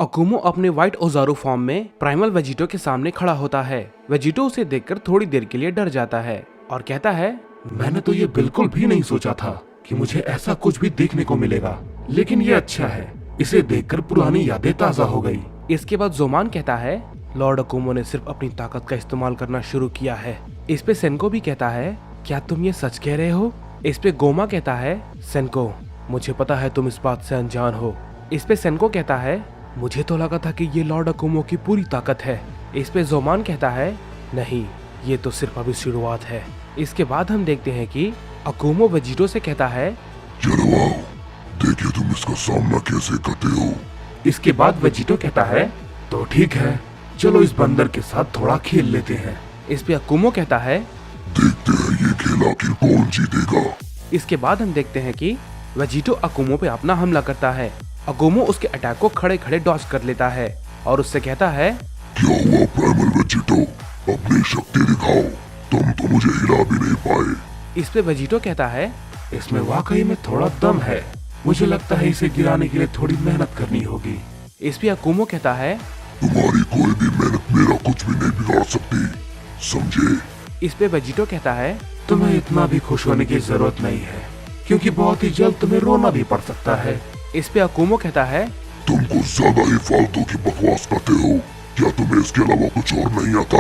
अकुमो अपने white ओजारू form में primal Vegito के सामने खड़ा होता है। वेजिटो उसे देखकर थोड़ी देर के लिए डर जाता है और कहता है, मैंने तो ये बिल्कुल भी नहीं सोचा था कि मुझे ऐसा कुछ भी देखने को मिलेगा, लेकिन ये अच्छा है, इसे देखकर पुरानी यादें ताजा हो गई। इसके बाद जोमान कहता है, लॉर्ड अकुमो ने सिर्फ अपनी ताकत का इस्तेमाल करना शुरू किया है। इस पे सेनको भी कहता है, क्या तुम ये सच कह रहे हो? इस पे गोमा कहता है, सेनको मुझे पता है तुम इस बात से अनजान हो। इस पे सेनको कहता है, मुझे तो लगा था कि ये लॉर्ड अकुमो की पूरी ताकत है। इस पे जोमान कहता है, नहीं, ये तो सिर्फ अभी शुरुआत है। इसके बाद हम देखते हैं कि अकुमो वेजिटो से कहता है, चलो आओ, देखिए तुम इसका सामना कैसे करते हो। इसके बाद वेजिटो कहता है, तो ठीक है, चलो इस बंदर के साथ थोड़ा खेल लेते हैं। इस पे अकुमो कहता है, देखते हैं ये खेल आखिर कौन जीतेगा। इसके बाद हम देखते हैं कि वेजिटो अकुमो पे अपना हमला करता है। अकुमो उसके अटैक को खड़े खड़े डॉज कर लेता है और उससे कहता है, क्या हुआ प्राइमल वेजिटो, अपनी शक्ति दिखाओ, तुम तो मुझे हिला भी नहीं पाए। इस पे वेजिटो कहता है, इसमें वाकई में थोड़ा दम है, मुझे लगता है इसे गिराने के लिए थोड़ी मेहनत करनी होगी। इस पे अकुमो कहता है, तुम्हारी कोई भी मेहनत मेरा कुछ भी नहीं बिगाड़ सकती, समझे। इस पे वेजिटो कहता है, तुम्हें इतना भी खुश होने की जरूरत नहीं है, क्योंकि बहुत ही जल्द तुम्हें रोना भी पड़ सकता है। इस पे अकुमो कहता है, तुम कुछ ज्यादा ही फालतू की बकवास करते हो, क्या तुम्हें इसके अलावा कुछ और नहीं आता।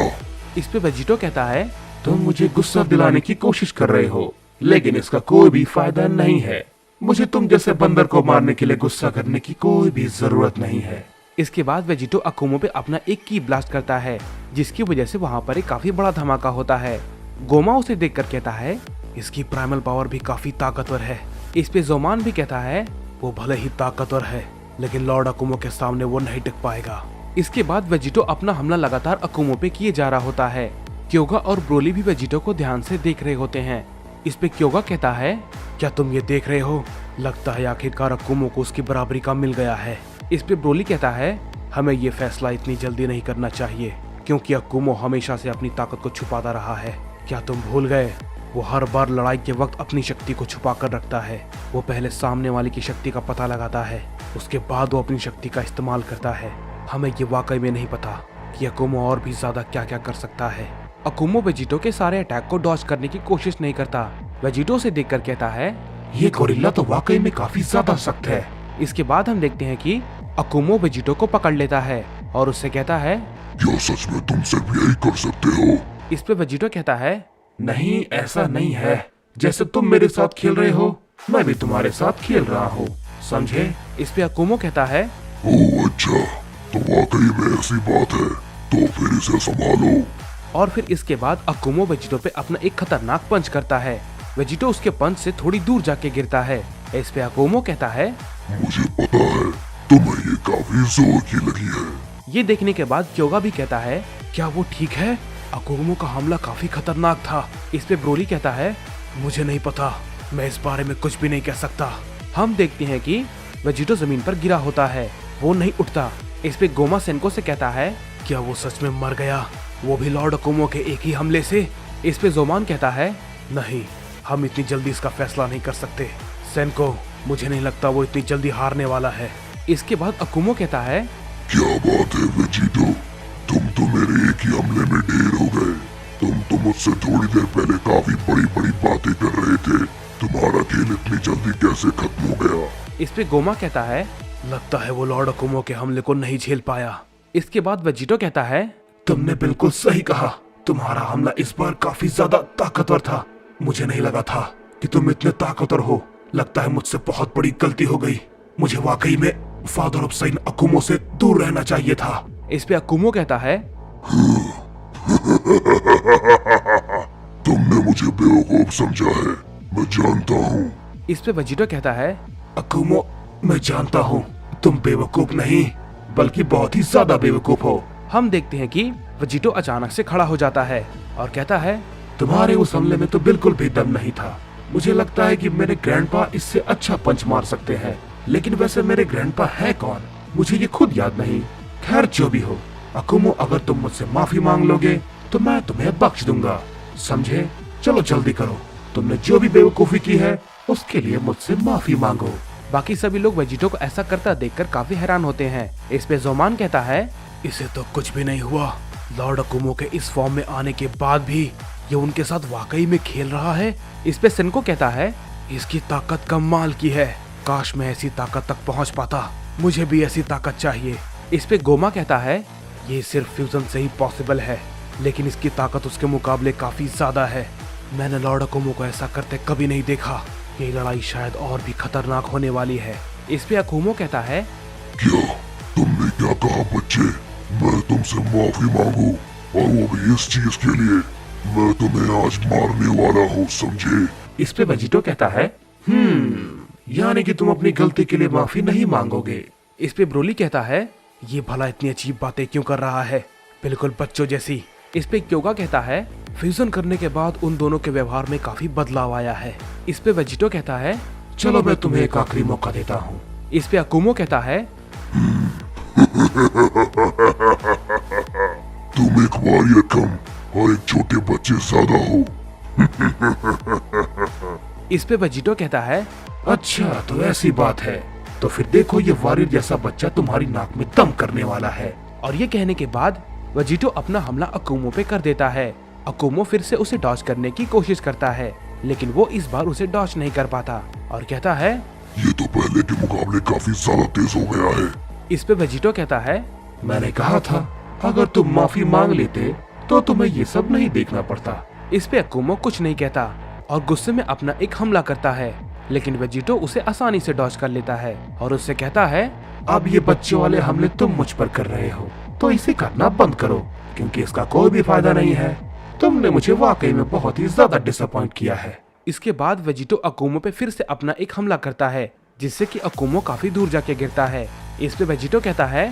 इस पे वेजिटो कहता है, तुम मुझे गुस्सा दिलाने की कोशिश कर रहे हो, लेकिन इसका कोई भी फायदा नहीं है। मुझे तुम जैसे बंदर को मारने के लिए गुस्सा करने की कोई भी जरूरत नहीं है। इसके बाद वेजिटो अकुमो पे अपना एक की ब्लास्ट करता है, जिसकी वजह से वहाँ पर एक काफी बड़ा धमाका होता है। गोमा उसे देखकर कहता है, इसकी प्राइमल पावर भी काफी ताकतवर है। इस पे जोमान भी कहता है, वो भले ही ताकतवर है, लेकिन लॉर्ड अकुमो के सामने वो नहीं टिक पाएगा। इसके बाद वेजिटो अपना हमला लगातार अकुमो पे किए जा रहा होता है। क्योगा और ब्रोली भी वेजिटो को ध्यान से देख रहे होते हैं। इस पे क्योगा कहता है, क्या तुम ये देख रहे हो? लगता है आखिरकार अकुमो को उसकी बराबरी का मिल गया है। इस पे ब्रोली कहता है, हमें ये फैसला इतनी जल्दी नहीं करना चाहिए, क्योंकि अकुमो हमेशा से अपनी ताकत को छुपाता रहा है। क्या तुम भूल गए? वो हर बार लड़ाई के वक्त अपनी शक्ति को छुपा कर रखता है। वो पहले सामने वाले की शक्ति का पता लगाता है, उसके बाद वो अपनी शक्ति का इस्तेमाल करता है। हमें ये वाकई में नहीं पता कि अकुमो और भी ज्यादा क्या क्या कर सकता है। अकुमो वेजिटो के सारे अटैक को डॉज करने की कोशिश नहीं करता। वेजिटो से देखकर कहता है, ये गोरिल्ला तो वाकई में काफी ज्यादा सख्त है। इसके बाद हम देखते हैं कि अकुमो वेजिटो को पकड़ लेता है और उससे कहता है, क्या सच में तुम सिर्फ यही कर सकते हो? इस पे वेजिटो कहता है, नहीं, ऐसा नहीं है। जैसे तुम मेरे साथ खेल रहे हो, मैं भी तुम्हारे साथ खेल रहा हूँ, समझे। इस पे अकुमो कहता है, ओह अच्छा, तो वाकई में ऐसी बात है, तो फिर इसे संभालो। और फिर इसके बाद अकुमो वेजिटो पे अपना एक खतरनाक पंच करता है। वेजिटो उसके पंच से थोड़ी दूर जाके गिरता है। इस पे अकुमो कहता है, मुझे पता है तुम्हें ये काफी जोर की लगी है। ये देखने के बाद क्योगा भी कहता है, क्या वो ठीक है? अकुमो का हमला काफी खतरनाक था। इस पे ब्रोली कहता है, मुझे नहीं पता, मैं इस बारे में कुछ भी नहीं कह सकता। हम देखते हैं कि वेजिटो जमीन पर गिरा होता है, वो नहीं उठता। इस पे गोमा सेनको से कहता है, क्या वो सच में मर गया, वो भी लॉर्ड अकुमो के एक ही हमले से? इस पे जोमान कहता है, नहीं, हम इतनी जल्दी इसका फैसला नहीं कर सकते। सेनको, मुझे नहीं लगता वो इतनी जल्दी हारने वाला है। इसके बाद अकुमो कहता है, क्या बात है वेजिटो, तुम तो मेरे एक ही हमले में ढेर हो गए। तुम तो मुझसे थोड़ी देर पहले काफी बड़ी बड़ी बातें कर रहे थे, तुम्हारा खेल इतनी जल्दी कैसे खत्म हो गया? इस पे गोमा कहता है, लगता है वो लॉर्ड अकुमो के हमले को नहीं झेल पाया। इसके बाद वेजिटो कहता है, तुमने बिल्कुल सही कहा, तुम्हारा हमला इस बार काफी ज्यादा ताकतवर था। मुझे नहीं लगा था कि तुम इतने ताकतवर हो। लगता है मुझसे बहुत बड़ी गलती हो गई। मुझे वाकई में फादर ऑफ साइन अकुमो से दूर रहना चाहिए था। इस पे अकुमो कहता है, तुमने मुझे बेवकूफ समझा है, मैं जानता हूँ। इस पे वेजिटो कहता है, अकुमो, मैं जानता हूँ तुम बेवकूफ नहीं, बल्कि बहुत ही ज्यादा बेवकूफ हो। हम देखते हैं कि वेजिटो अचानक से खड़ा हो जाता है और कहता है, तुम्हारे उस हमले में तो बिल्कुल भी दम नहीं था। मुझे लगता है कि मेरे ग्रैंडपा इससे अच्छा पंच मार सकते हैं, लेकिन वैसे मेरे ग्रैंडपा है कौन, मुझे ये खुद याद नहीं। खैर जो भी हो, अकुमो, अगर तुम मुझसे माफी मांग लोगे तो मैं तुम्हें बख्श दूंगा, समझे। चलो जल्दी करो, तुमने जो भी बेवकूफी की है उसके लिए मुझसे माफी मांगो। बाकी सभी लोग वेजिटो को ऐसा करता देखकर काफी हैरान होते हैं। इस पे जोमान कहता है, इसे तो कुछ भी नहीं हुआ। लॉर्ड अकुमो के इस फॉर्म में आने के बाद भी ये उनके साथ वाकई में खेल रहा है। इस पे सेनको कहता है, इसकी ताकत कमाल की है। काश मैं ऐसी ताकत तक पहुंच पाता। मुझे भी ऐसी ताकत चाहिए। इस पे गोमा कहता है, ये सिर्फ फ्यूजन से ही पॉसिबल है, लेकिन इसकी ताकत उसके मुकाबले काफी ज्यादा है। मैंने लॉर्ड अकुमो को ऐसा करते कभी नहीं देखा। ये लड़ाई शायद और भी खतरनाक होने वाली है। इस पे अकुमो कहता है, क्या तुमने क्या कहा बच्चे? मैं तुमसे माफी मांगू, और वो भी इस चीज के लिए। मैं तुम्हें आज मारने वाला हूँ, समझे? इस पे वेजिटो कहता है, यानी कि तुम अपनी गलती के लिए माफी नहीं मांगोगे। इस पे ब्रोली कहता है, ये भला इतनी अजीब बातें क्यों कर रहा है, बिल्कुल बच्चों जैसी। इस पे क्योगा कहता है, फ्यूजन करने के बाद उन दोनों के व्यवहार में काफी बदलाव आया है। इस पे वेजिटो कहता है, चलो मैं तुम्हें एक आखिरी मौका देता हूँ। इस पे अकुमो कहता है, तुम एक वॉरियर कम और एक छोटे बच्चे ज्यादा हो। इस पे वेजिटो कहता है, अच्छा तो ऐसी बात है, तो फिर देखो ये वॉरियर जैसा बच्चा तुम्हारी नाक में दम करने वाला है। और ये कहने के बाद वेजिटो अपना हमला अकुमो पे कर देता है। अकुमो फिर से उसे डॉज करने की कोशिश करता है, लेकिन वो इस बार उसे डॉज नहीं कर पाता और कहता है, ये तो पहले के मुकाबले काफी ज्यादा तेज हो गया है। इस पे वेजिटो कहता है, मैंने कहा था अगर तुम माफी मांग लेते तो तुम्हें ये सब नहीं देखना पड़ता। इस पे अकुमो कुछ नहीं कहता और गुस्से में अपना एक हमला करता है, लेकिन वेजिटो उसे आसानी से डॉज कर लेता है और उससे कहता है, अब ये बच्चों वाले हमले तुम मुझ पर कर रहे हो तो इसे करना बंद करो, क्योंकि इसका कोई भी फायदा नहीं है। तुमने मुझे वाकई में बहुत ही ज्यादा डिसअपॉइंट किया है। इसके बाद वेजिटो अकुमो पे फिर से अपना एक हमला करता है, जिससे कि अकुमो काफी दूर जाके गिरता है। इस पे वेजिटो कहता है,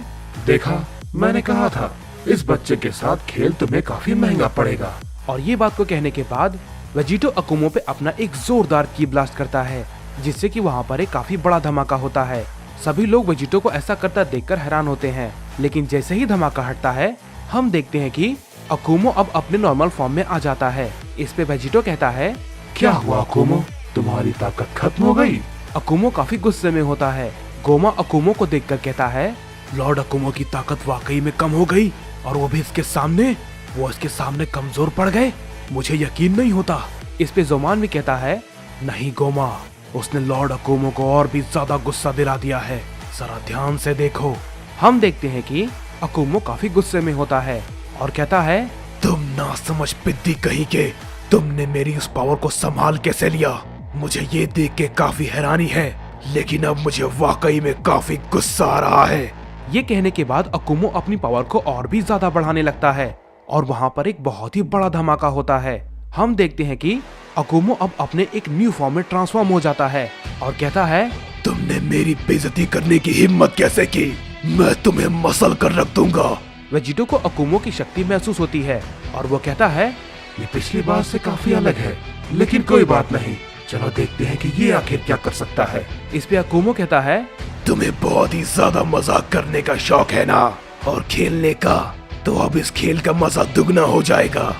देखा, मैंने कहा था इस बच्चे के साथ खेल तुम्हें काफी महंगा पड़ेगा। और ये बात को कहने के बाद वेजिटो अकुमो पे अपना एक जोरदार की ब्लास्ट करता है, जिससे कि वहाँ पर एक काफी बड़ा धमाका होता है। सभी लोग वेजिटो को ऐसा करता देखकर हैरान होते हैं, लेकिन जैसे ही धमाका हटता है हम देखते हैं कि अकुमो अब अपने नॉर्मल फॉर्म में आ जाता है। इस पे वेजिटो कहता है, क्या हुआ अकुमो, तुम्हारी ताकत खत्म हो गई? अकुमो काफी गुस्से में होता है। गोमा अकुमो को देखकर कहता है, लॉर्ड अकुमो की ताकत वाकई में कम हो गई, और वो भी इसके सामने। वो इसके सामने कमजोर पड़ गए। मुझे यकीन नहीं होता। इस पे जोमान भी कहता है, नहीं गोमा, उसने लॉर्ड अकुमो को और भी ज्यादा गुस्सा दिला दिया है। जरा ध्यान से देखो। हम देखते हैं कि अकुमो काफी गुस्से में होता है और कहता है, तुम नासमझ पिद्दी कहीं के, तुमने मेरी उस पावर को संभाल कैसे लिया? मुझे ये देख के काफी हैरानी है, लेकिन अब मुझे वाकई में काफी गुस्सा आ रहा है। ये कहने के बाद अकुमो अपनी पावर को और भी ज्यादा बढ़ाने लगता है और वहाँ पर एक बहुत ही बड़ा धमाका होता है। हम देखते हैं कि अकुमो अब अपने एक न्यू फॉर्म में ट्रांसफॉर्म हो जाता है और कहता है, तुमने मेरी बेइज्जती करने की हिम्मत कैसे की? मैं तुम्हें मसल कर रख दूंगा। वेजिटो को अकुमो की शक्ति महसूस होती है और वो कहता है, ये पिछली बार से काफी अलग है, लेकिन कोई बात नहीं, चलो देखते हैं कि ये आखिर क्या कर सकता है। इस पे अकुमो कहता है, तुम्हें बहुत ही ज्यादा मजाक करने का शौक है ना, और खेलने का, तो अब इस खेल का मजा दुगना हो जाएगा।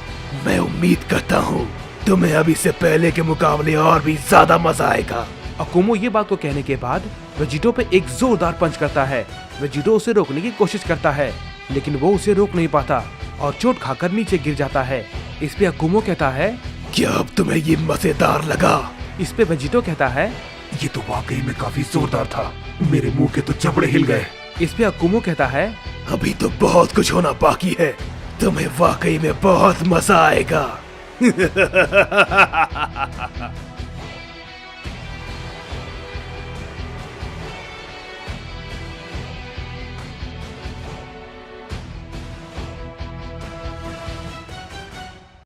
मैं उम्मीद करता हूँ तुम्हें अभी से पहले के मुकाबले और भी ज्यादा मजा आएगा। अकुमो ये बात को कहने के बाद वेजिटो पे एक जोरदार पंच करता है। वेजिटो उसे रोकने की कोशिश करता है, लेकिन वो उसे रोक नहीं पाता और चोट खाकर नीचे गिर जाता है। इस पे अकुमो कहता है, क्या अब तुम्हें ये मजेदार लगा? इस पे वेजिटो कहता है, ये तो वाकई में काफी जोरदार था, मेरे मुंह के तो जबड़े हिल गए। इस पे अकुमो कहता है, अभी तो बहुत कुछ होना बाकी है, तुम्हें वाकई में बहुत मजा आएगा।